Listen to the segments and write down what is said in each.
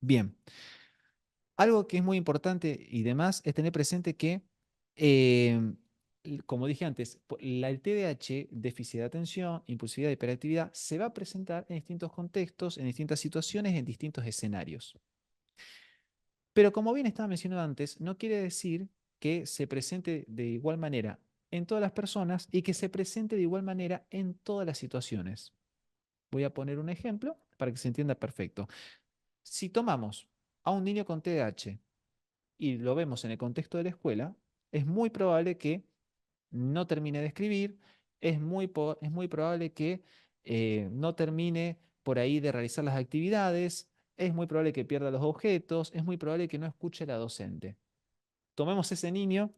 Bien, algo que es muy importante y demás es tener presente que, eh, como dije antes, el TDAH, déficit de atención, impulsividad y hiperactividad, se va a presentar en distintos contextos, en distintas situaciones, en distintos escenarios. Pero como bien estaba mencionado antes, no quiere decir que se presente de igual manera en todas las personas y que se presente de igual manera en todas las situaciones. Voy a poner un ejemplo para que se entienda perfecto. Si tomamos a un niño con TDAH y lo vemos en el contexto de la escuela, es muy probable que no termine de escribir, es muy probable que no termine por ahí de realizar las actividades, es muy probable que pierda los objetos, es muy probable que no escuche a la docente. Tomemos ese niño,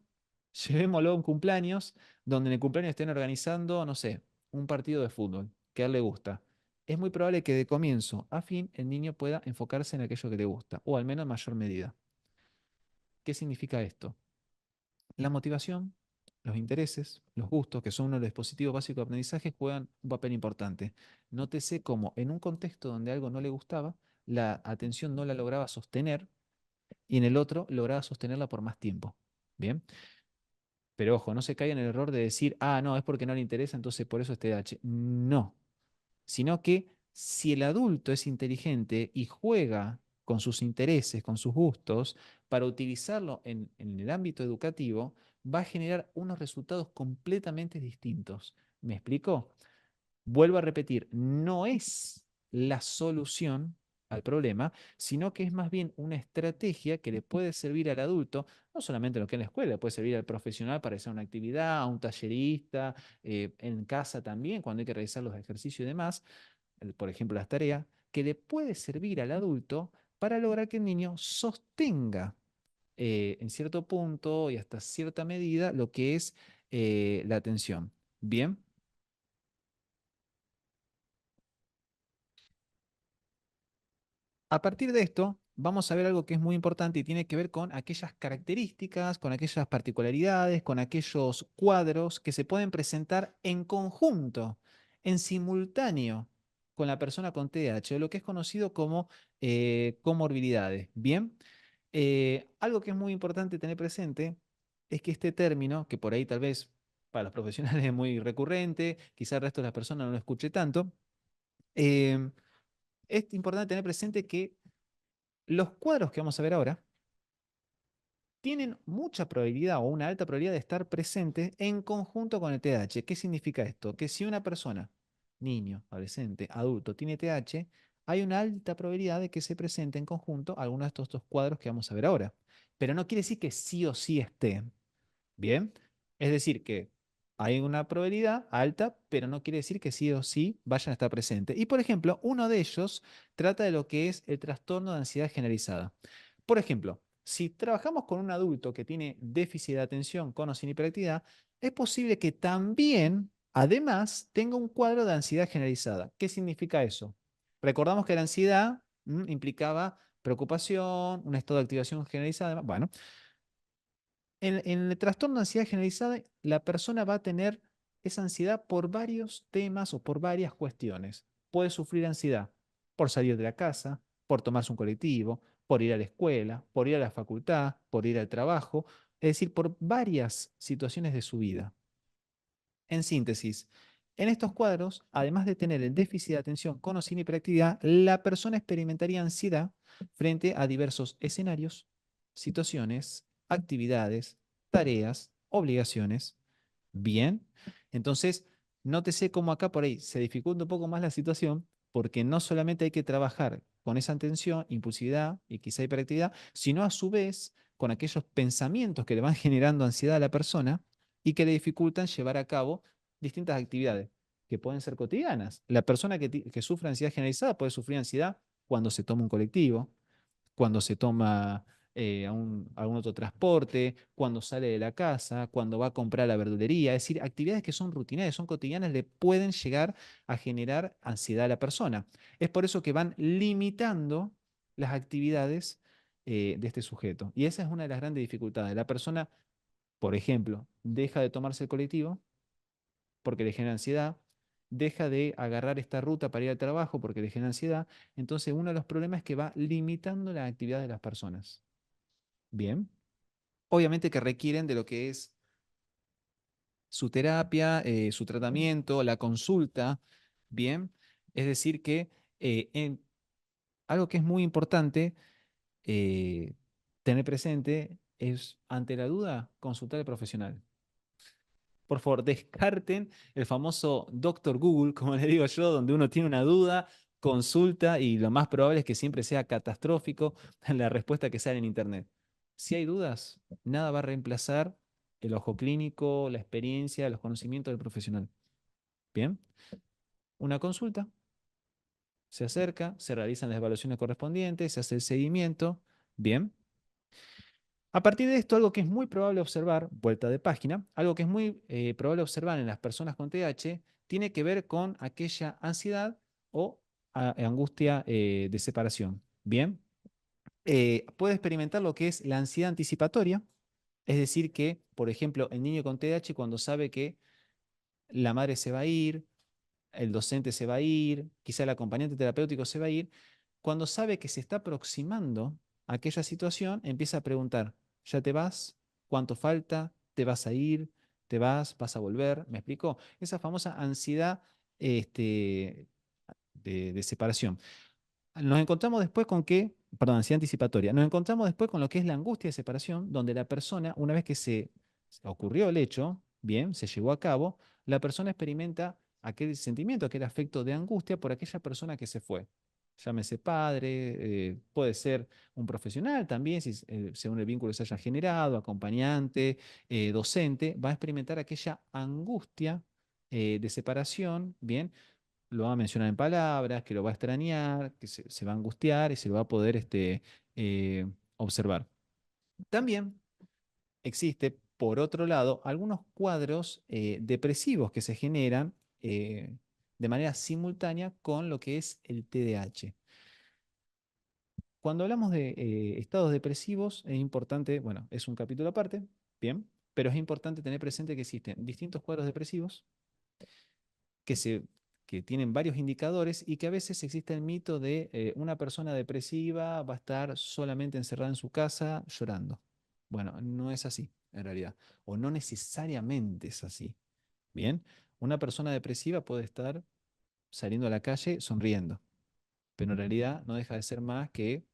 llevémoslo a un cumpleaños, donde en el cumpleaños estén organizando, no sé, un partido de fútbol que a él le gusta. Es muy probable que de comienzo a fin el niño pueda enfocarse en aquello que le gusta, o al menos en mayor medida. ¿Qué significa esto? La motivación, los intereses, los gustos, que son uno de los dispositivos básicos de aprendizaje, juegan un papel importante. Nótese cómo en un contexto donde algo no le gustaba, la atención no la lograba sostener y en el otro lograba sostenerla por más tiempo. Bien, pero ojo, no se caiga en el error de decir, ah, no, es porque no le interesa, entonces por eso es TDAH. No, sino que si el adulto es inteligente y juega con sus intereses, con sus gustos, para utilizarlo en el ámbito educativo, va a generar unos resultados completamente distintos. ¿Me explico? Vuelvo a repetir, no es la solución al problema, sino que es más bien una estrategia que le puede servir al adulto, no solamente en lo que es en la escuela, puede servir al profesional para hacer una actividad, a un tallerista, en casa también, cuando hay que realizar los ejercicios y demás, por ejemplo, las tareas, que le puede servir al adulto para lograr que el niño sostenga en cierto punto y hasta cierta medida lo que es la atención. Bien. A partir de esto, vamos a ver algo que es muy importante y tiene que ver con aquellas características, con aquellas particularidades, con aquellos cuadros que se pueden presentar en conjunto, en simultáneo con la persona con TDAH, o lo que es conocido como comorbilidades. Bien, algo que es muy importante tener presente es que este término, que por ahí tal vez para los profesionales es muy recurrente, quizá el resto de las personas no lo escuche tanto, eh, es importante tener presente que los cuadros que vamos a ver ahora tienen mucha probabilidad o una alta probabilidad de estar presentes en conjunto con el TDAH. ¿Qué significa esto? Que si una persona, niño, adolescente, adulto, tiene TDAH, hay una alta probabilidad de que se presente en conjunto alguno de estos dos cuadros que vamos a ver ahora. Pero no quiere decir que sí o sí estén. Bien, es decir, que hay una probabilidad alta, pero no quiere decir que sí o sí vayan a estar presentes. Y por ejemplo, uno de ellos trata de lo que es el trastorno de ansiedad generalizada. Por ejemplo, si trabajamos con un adulto que tiene déficit de atención con o sin hiperactividad, es posible que también, además, tenga un cuadro de ansiedad generalizada. ¿Qué significa eso? Recordamos que la ansiedad implicaba preocupación, un estado de activación generalizada. Bueno, en el trastorno de ansiedad generalizada, la persona va a tener esa ansiedad por varios temas o por varias cuestiones. Puede sufrir ansiedad por salir de la casa, por tomarse un colectivo, por ir a la escuela, por ir a la facultad, por ir al trabajo, es decir, por varias situaciones de su vida. En síntesis, en estos cuadros, además de tener el déficit de atención con o sin hiperactividad, la persona experimentaría ansiedad frente a diversos escenarios, situaciones, actividades, tareas, obligaciones. Bien, entonces, nótese cómo acá por ahí se dificulta un poco más la situación, porque no solamente hay que trabajar con esa atención, impulsividad y quizá hiperactividad, sino a su vez con aquellos pensamientos que le van generando ansiedad a la persona y que le dificultan llevar a cabo distintas actividades que pueden ser cotidianas. La persona que sufre ansiedad generalizada puede sufrir ansiedad cuando se toma un colectivo, cuando se toma algún otro transporte, cuando sale de la casa, cuando va a comprar a la verdulería. Es decir, actividades que son rutinarias, son cotidianas, le pueden llegar a generar ansiedad a la persona. Es por eso que van limitando las actividades de este sujeto. Y esa es una de las grandes dificultades. La persona, por ejemplo, deja de tomarse el colectivo porque le genera ansiedad, deja de agarrar esta ruta para ir al trabajo porque le genera ansiedad. Entonces, uno de los problemas es que va limitando la actividad de las personas. Bien. Obviamente que requieren de lo que es su terapia, su tratamiento, la consulta. Bien. Es decir, que algo que es muy importante eh, tener presente es, ante la duda, consultar al profesional. Por favor, descarten el famoso Doctor Google, como le digo yo, donde uno tiene una duda, consulta y lo más probable es que siempre sea catastrófico la respuesta que sale en Internet. Si hay dudas, nada va a reemplazar el ojo clínico, la experiencia, los conocimientos del profesional. Bien, una consulta, se acerca, se realizan las evaluaciones correspondientes, se hace el seguimiento. Bien. A partir de esto, algo que es muy probable observar, vuelta de página, algo que es muy probable observar en las personas con TDAH tiene que ver con aquella ansiedad o angustia de separación. Bien, puede experimentar lo que es la ansiedad anticipatoria, es decir, que, por ejemplo, el niño con TDAH cuando sabe que la madre se va a ir, el docente se va a ir, quizá el acompañante terapéutico se va a ir, cuando sabe que se está aproximando a aquella situación, empieza a preguntar, ¿ya te vas? ¿Cuánto falta? ¿Te vas a ir? ¿Te vas? ¿Vas a volver? ¿Me explico? Esa famosa ansiedad de separación. Nos encontramos después con que, perdón, ansiedad anticipatoria, nos encontramos después con lo que es la angustia de separación, donde la persona, una vez que se ocurrió el hecho, bien, se llevó a cabo, la persona experimenta aquel sentimiento, aquel afecto de angustia por aquella persona que se fue. Llámese padre, puede ser un profesional también, si, según el vínculo que se haya generado, acompañante, docente, va a experimentar aquella angustia de separación, bien, lo va a mencionar en palabras, que lo va a extrañar, que se va a angustiar y se lo va a poder observar. También existe, por otro lado, algunos cuadros depresivos que se generan de manera simultánea con lo que es el TDAH. Cuando hablamos de estados depresivos, es importante, bueno, es un capítulo aparte, bien, pero es importante tener presente que existen distintos cuadros depresivos que, que tienen varios indicadores y que a veces existe el mito de una persona depresiva va a estar solamente encerrada en su casa llorando. Bueno, no es así, en realidad, o no necesariamente es así. Bien, una persona depresiva puede estar saliendo a la calle sonriendo, pero en realidad no deja de ser más que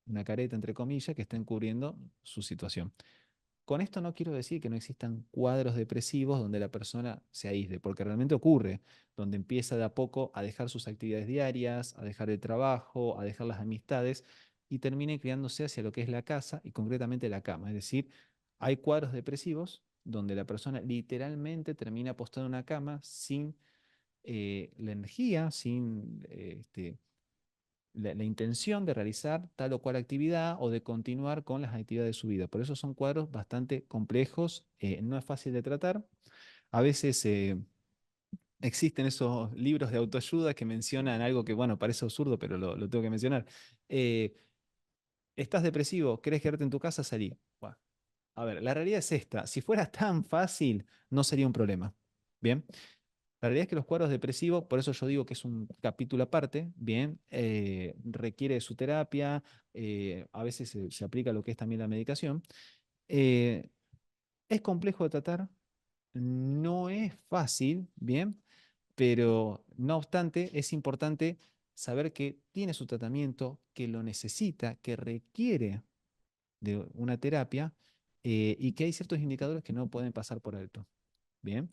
una careta, entre comillas, que está encubriendo su situación. Con esto no quiero decir que no existan cuadros depresivos donde la persona se aísle, porque realmente ocurre, donde empieza de a poco a dejar sus actividades diarias, a dejar el trabajo, a dejar las amistades y termina inclinándose hacia lo que es la casa y concretamente la cama. Es decir, hay cuadros depresivos donde la persona literalmente termina postrada en una cama sin la energía, sin la intención de realizar tal o cual actividad o de continuar con las actividades de su vida. Por eso son cuadros bastante complejos, no es fácil de tratar. A veces existen esos libros de autoayuda que mencionan algo que, bueno, parece absurdo, pero lo tengo que mencionar. Eh, ¿Estás depresivo? ¿Querés quedarte en tu casa? Salí. Buah. A ver, la realidad es esta. Si fuera tan fácil, no sería un problema. Bien. La realidad es que los cuadros depresivos, por eso yo digo que es un capítulo aparte, bien, requiere de su terapia, a veces se aplica lo que es también la medicación. Eh, es complejo de tratar, no es fácil, bien, pero no obstante es importante saber que tiene su tratamiento, que lo necesita, que requiere de una terapia y que hay ciertos indicadores que no pueden pasar por alto. Bien.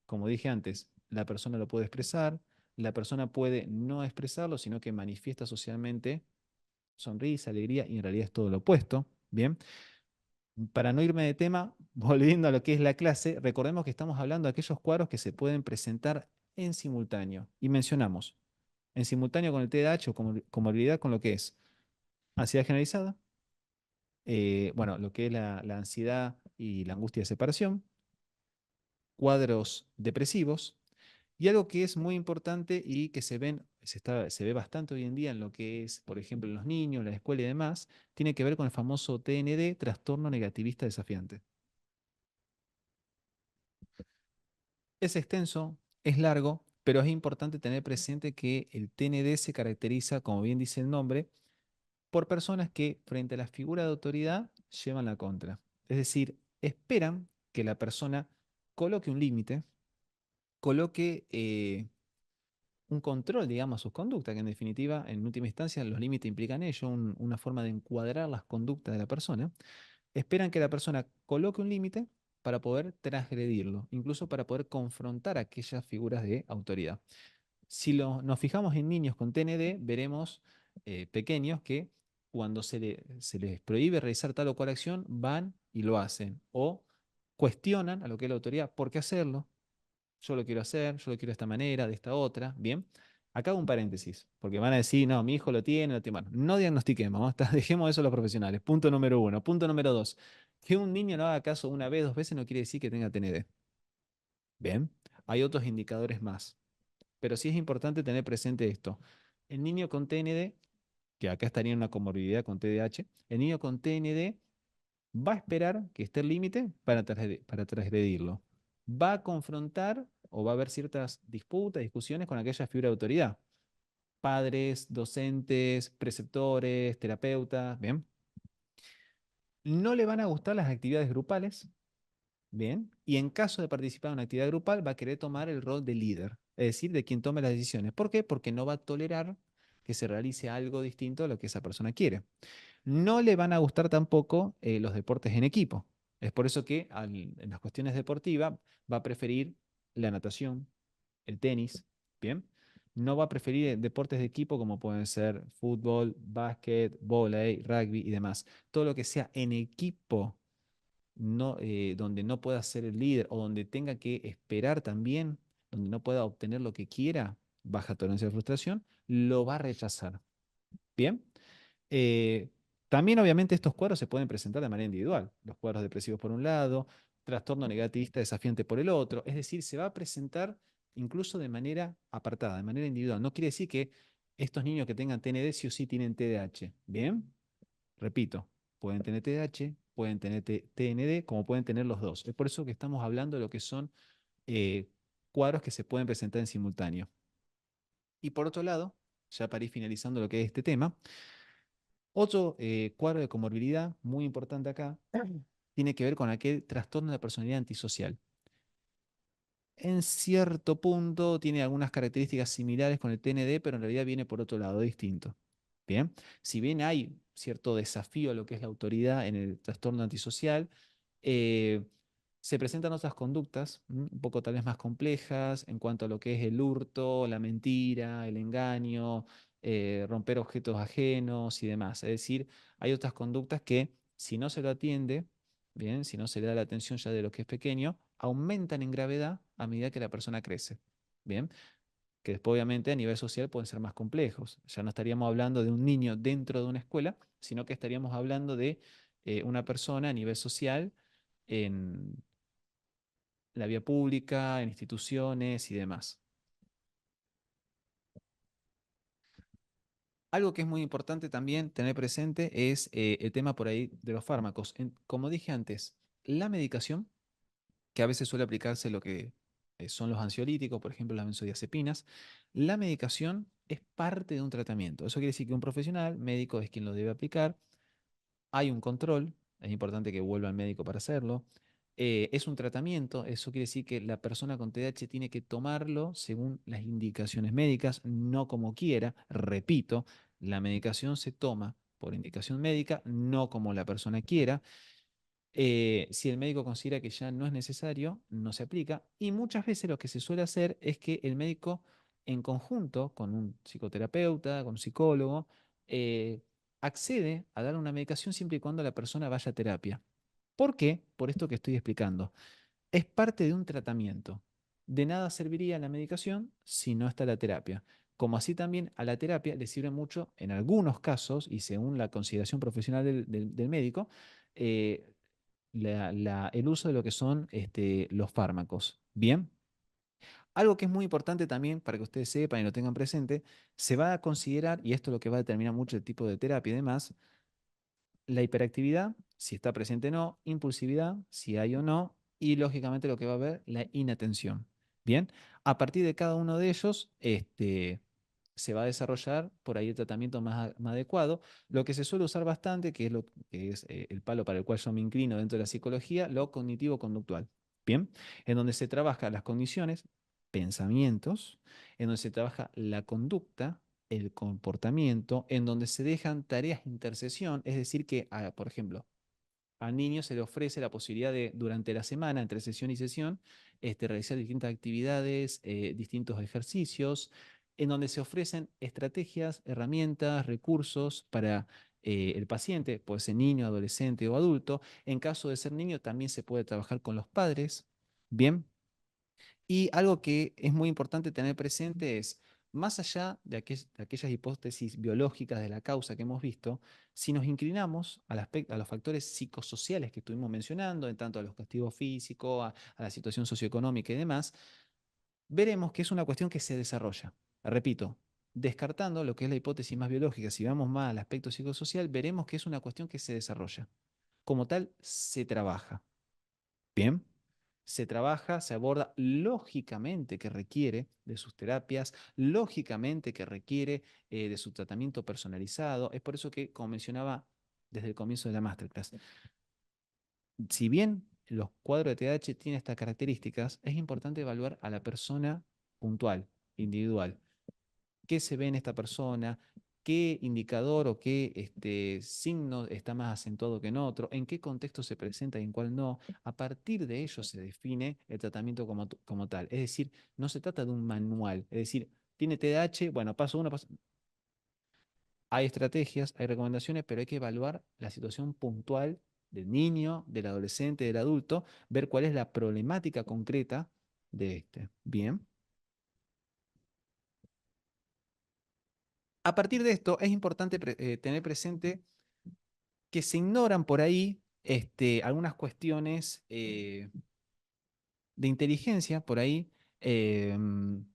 Como dije antes, la persona lo puede expresar, la persona puede no expresarlo, sino que manifiesta socialmente sonrisa, alegría, y en realidad es todo lo opuesto. Bien, para no irme de tema, volviendo a lo que es la clase, recordemos que estamos hablando de aquellos cuadros que se pueden presentar en simultáneo. Y mencionamos, en simultáneo con el TDAH o comorbilidad con lo que es ansiedad generalizada, bueno, lo que es la ansiedad y la angustia de separación, cuadros depresivos. Y algo que es muy importante y que se ve bastante hoy en día en lo que es, por ejemplo, en los niños, la escuela y demás, tiene que ver con el famoso TND, trastorno negativista desafiante. Es extenso, Es largo, pero es importante tener presente que el TND se caracteriza, como bien dice el nombre, por personas que frente a la figura de autoridad llevan la contra. Es decir, esperan que la persona coloque un límite, coloque un control, digamos, a sus conductas, que en definitiva, en última instancia, los límites implican ello, una forma de encuadrar las conductas de la persona. Esperan que la persona coloque un límite para poder transgredirlo, incluso para poder confrontar aquellas figuras de autoridad. Si nos fijamos en niños con TND, veremos pequeños que cuando se les prohíbe realizar tal o cual acción, van y lo hacen. O cuestionan a lo que es la autoridad, ¿por qué hacerlo? Yo lo quiero hacer, yo lo quiero de esta manera, de esta otra. Bien, acá hago un paréntesis, porque van a decir, no, mi hijo lo tiene, lo tiene. Bueno, no diagnostiquemos, ¿no? Dejemos eso a los profesionales. Punto número uno. Punto número dos, que un niño no haga caso una vez, dos veces no quiere decir que tenga TND. Bien, hay otros indicadores más. Pero sí es importante tener presente esto. El niño con TND, que acá estaría en una comorbilidad con TDAH, el niño con TND va a esperar que esté el límite para transgredirlo. Va a confrontar o va a haber ciertas disputas, discusiones con aquella figura de autoridad. Padres, docentes, preceptores, terapeutas, ¿bien? No le van a gustar las actividades grupales, ¿bien? Y en caso de participar en una actividad grupal, va a querer tomar el rol de líder, es decir, de quien tome las decisiones. ¿Por qué? Porque no va a tolerar que se realice algo distinto a lo que esa persona quiere. No le van a gustar tampoco los deportes en equipo. Es por eso que en las cuestiones deportivas va a preferir la natación, el tenis, ¿bien? No va a preferir deportes de equipo como pueden ser fútbol, básquet, vóley, rugby y demás. Todo lo que sea en equipo, no, donde no pueda ser el líder o donde tenga que esperar también, donde no pueda obtener lo que quiera, baja tolerancia de frustración, lo va a rechazar. ¿Bien? Eh, También obviamente estos cuadros se pueden presentar de manera individual. Los cuadros depresivos por un lado, trastorno negativista desafiante por el otro. Es decir, se va a presentar incluso de manera apartada, de manera individual. No quiere decir que estos niños que tengan TND sí o sí tienen TDAH. ¿Bien? Repito, pueden tener TDAH, pueden tener TND, como pueden tener los dos. Es por eso que estamos hablando de lo que son eh, cuadros que se pueden presentar en simultáneo. Y por otro lado, ya para ir finalizando lo que es este tema, otro cuadro de comorbilidad muy importante acá tiene que ver con aquel trastorno de personalidad antisocial. En cierto punto tiene algunas características similares con el TND, pero en realidad viene por otro lado distinto. Bien, si bien hay cierto desafío a lo que es la autoridad en el trastorno antisocial, eh, se presentan otras conductas, un poco tal vez más complejas en cuanto a lo que es el hurto, la mentira, el engaño, romper objetos ajenos y demás. Es decir, hay otras conductas que si no se lo atiende, bien, si no se le da la atención ya de lo que es pequeño, aumentan en gravedad a medida que la persona crece. Bien, que después obviamente a nivel social pueden ser más complejos. Ya no estaríamos hablando de un niño dentro de una escuela, sino que estaríamos hablando de una persona a nivel social en la vía pública, en instituciones y demás. Algo que es muy importante también tener presente es el tema por ahí de los fármacos. Como dije antes, la medicación, que a veces suele aplicarse lo que son los ansiolíticos, por ejemplo, las benzodiazepinas, la medicación es parte de un tratamiento. Eso quiere decir que un profesional médico es quien lo debe aplicar. Hay un control, es importante que vuelva al médico para hacerlo. Es un tratamiento, eso quiere decir que la persona con TDAH tiene que tomarlo según las indicaciones médicas, no como quiera. Repito, la medicación se toma por indicación médica, no como la persona quiera. Si el médico considera que ya no es necesario, no se aplica. Y muchas veces lo que se suele hacer es que el médico, en conjunto con un psicoterapeuta, con un psicólogo, eh, accede a dar una medicación siempre y cuando la persona vaya a terapia. ¿Por qué? Por esto que estoy explicando. Es parte de un tratamiento. De nada serviría la medicación si no está la terapia. Como así también a la terapia le sirve mucho, en algunos casos, y según la consideración profesional del médico, eh, el uso de lo que son los fármacos. Bien, algo que es muy importante también para que ustedes sepan y lo tengan presente, se va a considerar, y esto es lo que va a determinar mucho el tipo de terapia y demás, la hiperactividad, si está presente o no, impulsividad, si hay o no, y lógicamente lo que va a haber, la inatención. Bien, a partir de cada uno de ellos, se va a desarrollar por ahí el tratamiento más adecuado. Lo que se suele usar bastante, que es, lo, que es el palo para el cual yo me inclino dentro de la psicología, lo cognitivo-conductual. Bien, en donde se trabaja las condiciones, pensamientos, en donde se trabaja la conducta, el comportamiento, en donde se dejan tareas de intercesión, es decir, que, por ejemplo, al niño se le ofrece la posibilidad de, durante la semana, entre sesión y sesión, realizar distintas actividades, distintos ejercicios, en donde se ofrecen estrategias, herramientas, recursos para el paciente, puede ser niño, adolescente o adulto. En caso de ser niño, también se puede trabajar con los padres. Bien, y algo que es muy importante tener presente es, más allá de, de aquellas hipótesis biológicas de la causa que hemos visto, si nos inclinamos a los factores psicosociales que estuvimos mencionando, en tanto a los castigos físicos, a la situación socioeconómica y demás, veremos que es una cuestión que se desarrolla. Repito, descartando lo que es la hipótesis más biológica, si vamos más al aspecto psicosocial, veremos que es una cuestión que se desarrolla. Como tal, se trabaja. Bien, se trabaja, se aborda lógicamente que requiere de sus terapias, lógicamente que requiere de su tratamiento personalizado. Es por eso que, como mencionaba desde el comienzo de la masterclass, si bien los cuadros de TDAH tienen estas características, es importante evaluar a la persona puntual, individual. ¿Qué se ve en esta persona? ¿Qué indicador o qué signo está más acentuado que en otro? ¿En qué contexto se presenta y en cuál no? A partir de ello se define el tratamiento como tal. Es decir, no se trata de un manual. Es decir, tiene TDAH, bueno, paso uno, paso... Hay estrategias, hay recomendaciones, pero hay que evaluar la situación puntual del niño, del adolescente, del adulto, ver cuál es la problemática concreta de este. Bien. A partir de esto, es importante tener presente que se ignoran por ahí algunas cuestiones de inteligencia, por ahí, en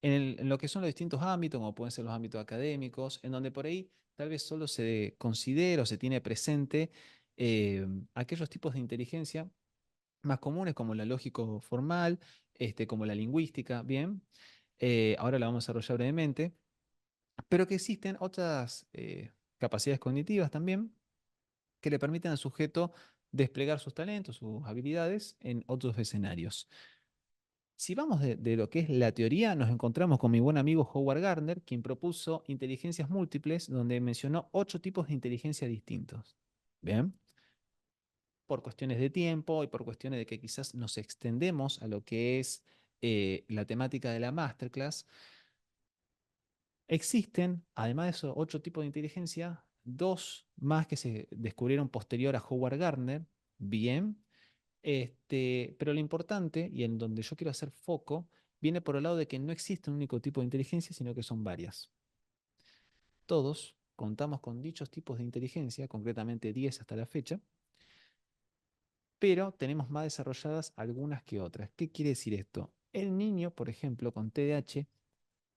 lo que son los distintos ámbitos, como pueden ser los ámbitos académicos, en donde por ahí tal vez solo se considera o se tiene presente eh, aquellos tipos de inteligencia más comunes, como la lógico formal, como la lingüística, bien. Ahora la vamos a desarrollar brevemente, pero que existen otras capacidades cognitivas también que le permiten al sujeto desplegar sus talentos, sus habilidades en otros escenarios. Si vamos de lo que es la teoría, nos encontramos con mi buen amigo Howard Gardner, quien propuso inteligencias múltiples, donde mencionó 8 tipos de inteligencia distintos. Bien, por cuestiones de tiempo y por cuestiones de que quizás nos extendemos a lo que es la temática de la masterclass, existen, además de esos 8 tipos de inteligencia, dos más que se descubrieron posterior a Howard Gardner. Bien, pero lo importante, y en donde yo quiero hacer foco, viene por el lado de que no existe un único tipo de inteligencia, sino que son varias. Todos contamos con dichos tipos de inteligencia, concretamente 10 hasta la fecha, pero tenemos más desarrolladas algunas que otras. ¿Qué quiere decir esto? El niño, por ejemplo, con TDAH,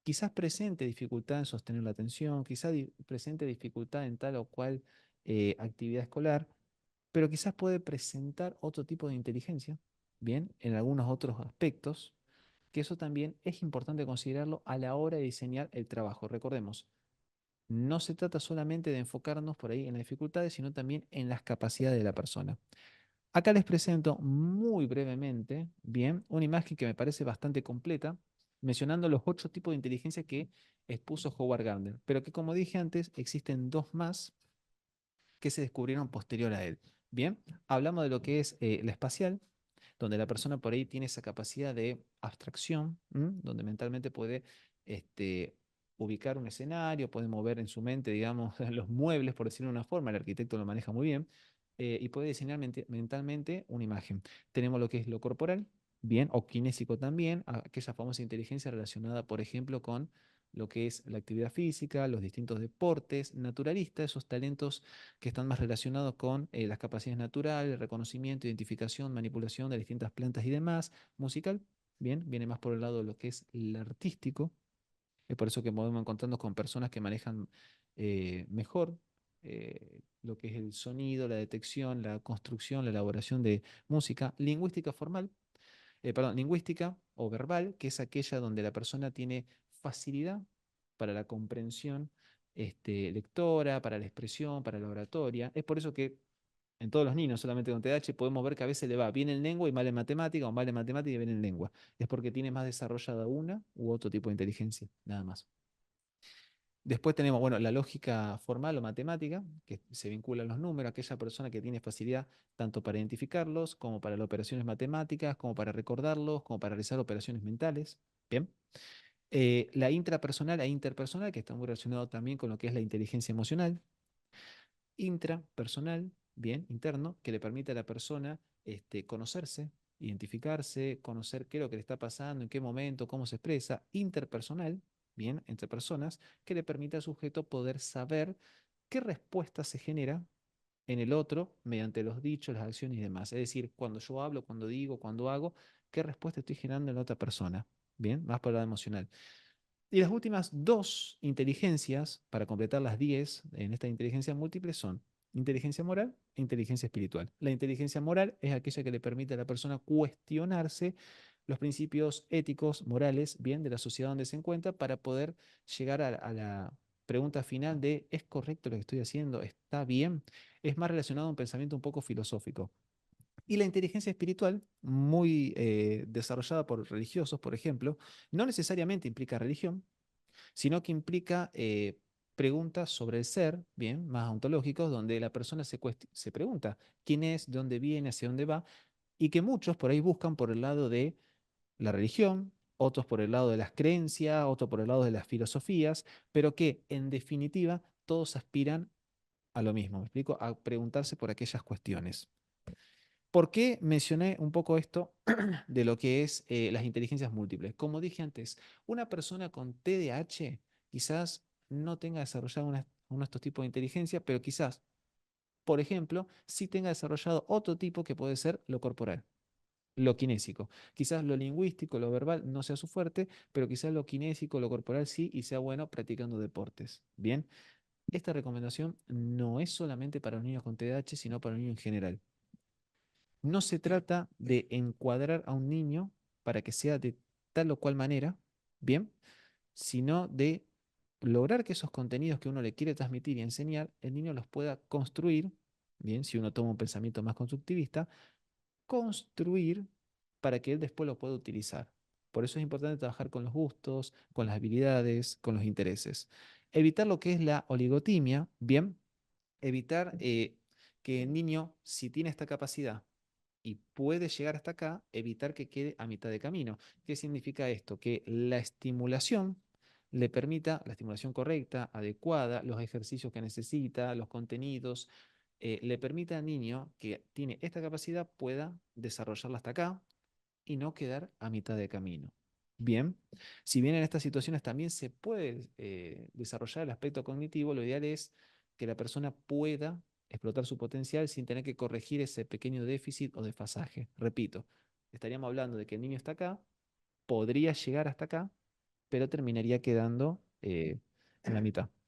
quizás presente dificultad en sostener la atención, quizás presente dificultad en tal o cual actividad escolar, pero quizás puede presentar otro tipo de inteligencia, bien, en algunos otros aspectos, que eso también es importante considerarlo a la hora de diseñar el trabajo. Recordemos, no se trata solamente de enfocarnos por ahí en las dificultades, sino también en las capacidades de la persona. Acá les presento muy brevemente, bien, una imagen que me parece bastante completa, mencionando los 8 tipos de inteligencia que expuso Howard Gardner, pero que como dije antes, existen dos más que se descubrieron posterior a él. Bien, hablamos de lo que es la espacial, donde la persona por ahí tiene esa capacidad de abstracción, donde mentalmente puede este, ubicar un escenario, puede mover en su mente, digamos, los muebles, por decirlo de una forma, el arquitecto lo maneja muy bien, y puede diseñar mentalmente una imagen. Tenemos lo que es lo corporal, bien, o kinésico también, aquella famosa inteligencia relacionada, por ejemplo, con lo que es la actividad física, los distintos deportes, naturalista, esos talentos que están más relacionados con las capacidades naturales, reconocimiento, identificación, manipulación de distintas plantas y demás. Musical, bien, viene más por el lado de lo que es el artístico. Es por eso que podemos encontrarnos con personas que manejan mejor lo que es el sonido, la detección, la construcción, la elaboración de música. Lingüística formal, perdón, lingüística o verbal, que es aquella donde la persona tiene facilidad para la comprensión lectora, para la expresión, para la oratoria. Es por eso que en todos los niños, solamente con TDAH, podemos ver que a veces le va bien en lengua y mal en matemática, o mal en matemática y bien en lengua. Es porque tiene más desarrollada una u otro tipo de inteligencia, nada más. Después tenemos, bueno, la lógica formal o matemática, que se vincula a los números, aquella persona que tiene facilidad tanto para identificarlos, como para las operaciones matemáticas, como para recordarlos, como para realizar operaciones mentales. Bien. La intrapersonal e interpersonal, que está muy relacionado también con lo que es la inteligencia emocional. Intrapersonal, bien, interno, que le permite a la persona conocerse, identificarse, conocer qué es lo que le está pasando, en qué momento, cómo se expresa. Interpersonal, bien, entre personas, que le permite al sujeto poder saber qué respuesta se genera en el otro mediante los dichos, las acciones y demás. Es decir, cuando yo hablo, cuando digo, cuando hago, qué respuesta estoy generando en la otra persona. Bien, más por el lado emocional. Y las últimas dos inteligencias, para completar las 10 en esta inteligencia múltiple, son inteligencia moral e inteligencia espiritual. La inteligencia moral es aquella que le permite a la persona cuestionarse los principios éticos, morales, bien, de la sociedad donde se encuentra para poder llegar a la pregunta final de ¿es correcto lo que estoy haciendo? ¿Está bien? Es más relacionado a un pensamiento un poco filosófico. Y la inteligencia espiritual, muy desarrollada por religiosos, por ejemplo, no necesariamente implica religión, sino que implica preguntas sobre el ser, bien, más ontológicos, donde la persona se pregunta quién es, de dónde viene, hacia dónde va, y que muchos por ahí buscan por el lado de la religión, otros por el lado de las creencias, otros por el lado de las filosofías, pero que en definitiva todos aspiran a lo mismo, ¿me explico? A preguntarse por aquellas cuestiones. ¿Por qué mencioné un poco esto de lo que es las inteligencias múltiples? Como dije antes, una persona con TDAH quizás no tenga desarrollado uno de estos tipos de inteligencia, pero quizás, por ejemplo, sí tenga desarrollado otro tipo que puede ser lo corporal, lo kinésico. Quizás lo lingüístico, lo verbal no sea su fuerte, pero quizás lo kinésico, lo corporal sí, y sea bueno practicando deportes. Bien, esta recomendación no es solamente para los niños con TDAH, sino para los niños en general. No se trata de encuadrar a un niño para que sea de tal o cual manera, bien, sino de lograr que esos contenidos que uno le quiere transmitir y enseñar, el niño los pueda construir, bien, si uno toma un pensamiento más constructivista, construir para que él después lo pueda utilizar. Por eso es importante trabajar con los gustos, con las habilidades, con los intereses. Evitar lo que es la oligotimia, bien, evitar que el niño, si tiene esta capacidad, y puede llegar hasta acá, evitar que quede a mitad de camino. ¿Qué significa esto? Que la estimulación le permita, la estimulación correcta, adecuada, los ejercicios que necesita, los contenidos, le permita al niño que tiene esta capacidad pueda desarrollarla hasta acá y no quedar a mitad de camino. Bien, si bien en estas situaciones también se puede desarrollar el aspecto cognitivo, lo ideal es que la persona pueda explotar su potencial sin tener que corregir ese pequeño déficit o desfasaje. Repito, estaríamos hablando de que el niño está acá, podría llegar hasta acá, pero terminaría quedando en la mitad.